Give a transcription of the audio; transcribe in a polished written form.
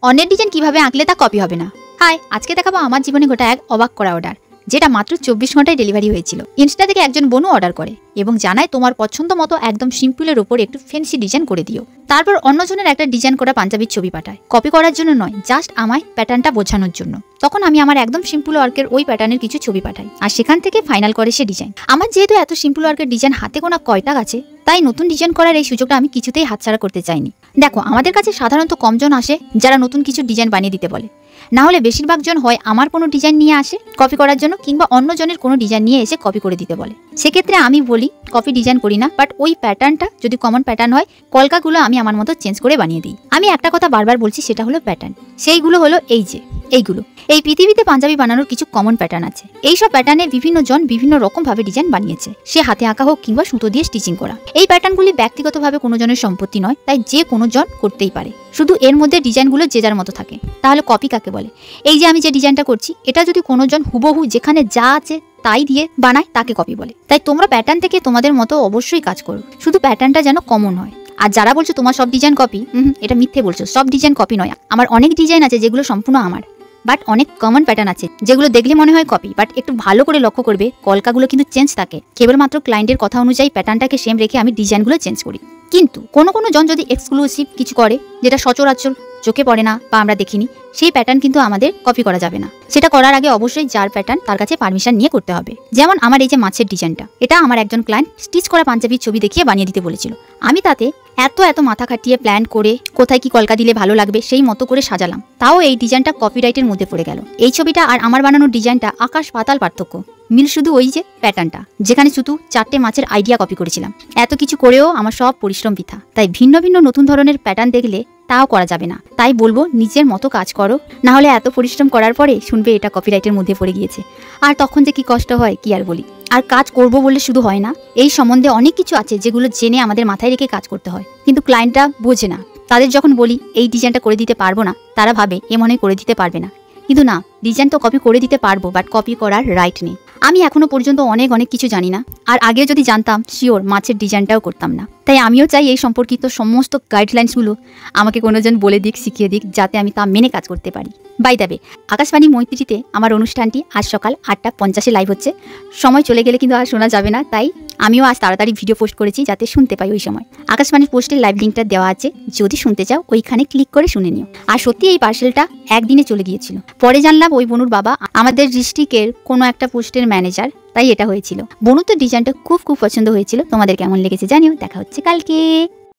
অন্যের ডিজাইন কিভাবে আঁকলে তা কপি হবে না। হাই, আজকে দেখাবো আমার জীবনে ঘটা এক অবাক করা অর্ডার, যেটা মাত্র 24 ঘন্টায় ডেলিভারি হয়েছিল। ইনস্টা থেকে একজন বনু অর্ডার করে এবং জানায় তোমার পছন্দ মতো একদম সিম্পলের উপর একটু ফ্যান্সি ডিজাইন করে দিও। তারপর অন্যজনের একটা ডিজাইন করা পাঞ্জাবির ছবি পাঠায়, কপি করার জন্য নয়, জাস্ট আমায় প্যাটার্নটা বোঝানোর জন্য। তখন আমি আমার একদম সিম্পল ওয়ার্কের ওই প্যাটার্নের কিছু ছবি পাঠাই, আর সেখান থেকে ফাইনাল করে সে ডিজাইন। আমার যেহেতু এত সিম্পল ওয়ার্কের ডিজাইন হাতে গোনা কয়টা আছে, তাই নতুন ডিজাইন করার এই সুযোগটা আমি কিছুতেই হাতছাড়া করতে চাইনি। দেখো, আমাদের কাছে সাধারণত কমজন আসে যারা নতুন কিছু ডিজাইন বানিয়ে দিতে বলে, না হলে বেশিরভাগ জন হয় আমার কোনো ডিজাইন নিয়ে আসে কপি করার জন্য, কিংবা অন্যজনের কোনো ডিজাইন নিয়ে এসে কপি করে দিতে বলে। সেক্ষেত্রে আমি বলি কপি ডিজাইন করি না, বাট ওই প্যাটার্নটা যদি কমন প্যাটার্ন হয়, কলকাগুলো আমি আমার মতো চেঞ্জ করে বানিয়ে দিই। আমি একটা কথা বারবার বলছি, সেটা হলো প্যাটার্ন। সেইগুলো হলো এইগুলো। এই পৃথিবীতে পাঞ্জাবি বানানোর কিছু কমন প্যাটার্ন আছে। এইসব প্যাটার্নে বিভিন্ন জন বিভিন্ন রকম ভাবে ডিজাইন বানিয়েছে, সে হাতে আঁকা হোক কিংবা সুতো দিয়ে স্টিচিং করা। এই প্যাটার্নগুলি ব্যক্তিগতভাবে কোনো জনের সম্পত্তি নয়, তাই যে কোনো জন করতেই পারে, শুধু এর মধ্যে ডিজাইনগুলো যে যার মতো থাকে। তাহলে কপি কাকে বলে? এই যে আমি যে ডিজাইনটা করছি, এটা যদি কোনো জন হুবহু যেখানে যা আছে তাই দিয়ে বানায়, তাকে কপি বলে। তাই তোমরা প্যাটার্ন থেকে তোমাদের মতো অবশ্যই কাজ করো, শুধু প্যাটার্নটা যেন কমন হয়। আর যারা বলছো তোমার সব ডিজাইন কপি, এটা মিথ্যে বলছো। সব ডিজাইন কপি নয়, আমার অনেক ডিজাইন আছে যেগুলো সম্পূর্ণ আমার, বাট অনেক কমন প্যাটার্ন আছে যেগুলো দেখলে মনে হয় কপি, বাট একটু ভালো করে লক্ষ্য করবে কলকাগুলো কিন্তু চেঞ্জ থাকে। কেবলমাত্র ক্লায়েন্টের কথা অনুযায়ী প্যাটার্নটাকে সেম রেখে আমি ডিজাইনগুলো চেঞ্জ করি। কিন্তু কোনো জন যদি এক্সক্লুসিভ কিছু করে যেটা সচরাচর চোখে পড়ে না বা আমরা দেখিনি, সেই প্যাটার্ন কিন্তু আমাদের কপি করা যাবে না। সেটা করার আগে অবশ্যই যার প্যাটার্ন তার কাছে পারমিশন নিয়ে করতে হবে। যেমন আমার এই যে মাছের ডিজাইনটা, এটা আমার একজন ক্লায়েন্ট স্টিচ করা পাঞ্জাবির ছবি দেখিয়ে বানিয়ে দিতে বলেছিল। আমি তাতে এত মাথা খাটিয়ে প্ল্যান করে কোথায় কি কলকা দিলে ভালো লাগবে সেই মতো করে সাজালাম, তাও এই ডিজাইনটা কপিরাইটের মধ্যে পড়ে গেল। এই ছবিটা আর আমার বানানোর ডিজাইনটা আকাশ পাতাল পার্থক্য। মিল শুধু ওই যে প্যাটার্নটা, যেখানে শুধু 4টে মাছের আইডিয়া কপি করেছিলাম। এত কিছু করেও আমার সব পরিশ্রম বৃথা। তাই ভিন্ন নতুন ধরনের প্যাটার্ন দেখলে তাও করা যাবে না। তাই বলবো নিজের মতো কাজ করো, না হলে এত পরিশ্রম করার পরে শুনবে এটা কপিরাইটের মধ্যে পড়ে গিয়েছে, আর তখন যে কি কষ্ট হয় কি আর বলি। আর কাজ করব বললে শুধু হয় না, এই সম্বন্ধে অনেক কিছু আছে যেগুলো জেনে আমাদের মাথায় রেখে কাজ করতে হয়, কিন্তু ক্লায়েন্টরা বোঝে না। তাদের যখন বলি এই ডিজাইনটা করে দিতে পারবো না, তারা ভাবে এ মনে করে দিতে পারবে না। কিন্তু না, ডিজাইন তো কপি করে দিতে পারবো, বাট কপি করার রাইট নেই। আমি এখনো পর্যন্ত অনেক কিছু জানি না, আর আগেও যদি জানতাম শিওর মাছের ডিজাইনটাও করতাম না। তাই আমিও চাই এই সম্পর্কিত সমস্ত গাইডলাইন্সগুলো আমাকে কোনোজন বলে দিক, শিখিয়ে দিক, যাতে আমি তা মেনে কাজ করতে পারি। বাই দ্য ওয়ে, আকাশবাণী মৈত্রীতে আমার অনুষ্ঠানটি আজ সকাল 8:50 লাইভ হচ্ছে। সময় চলে গেলে কিন্তু আর শোনা যাবে না, তাই আমিও আজ তাড়াতাড়ি ভিডিও পোস্ট করেছি যাতে শুনতে পাই ওই সময়। আকাশবাণীর পোস্টের লাইভ লিঙ্কটা দেওয়া আছে, যদি শুনতে চাও ওইখানে ক্লিক করে শুনে নিও। আর সত্যি এই পার্সেলটা একদিনে চলে গিয়েছিল। পরে জানলাম ওই বনুর বাবা আমাদের ডিস্ট্রিক্টের কোনো একটা পোস্টের ম্যানেজার, তাই এটা হয়েছিল। বনুর তো ডিজাইনটা খুব পছন্দ হয়েছিল। তোমাদের কেমন লেগেছে জানিও। দেখা হচ্ছে কালকে।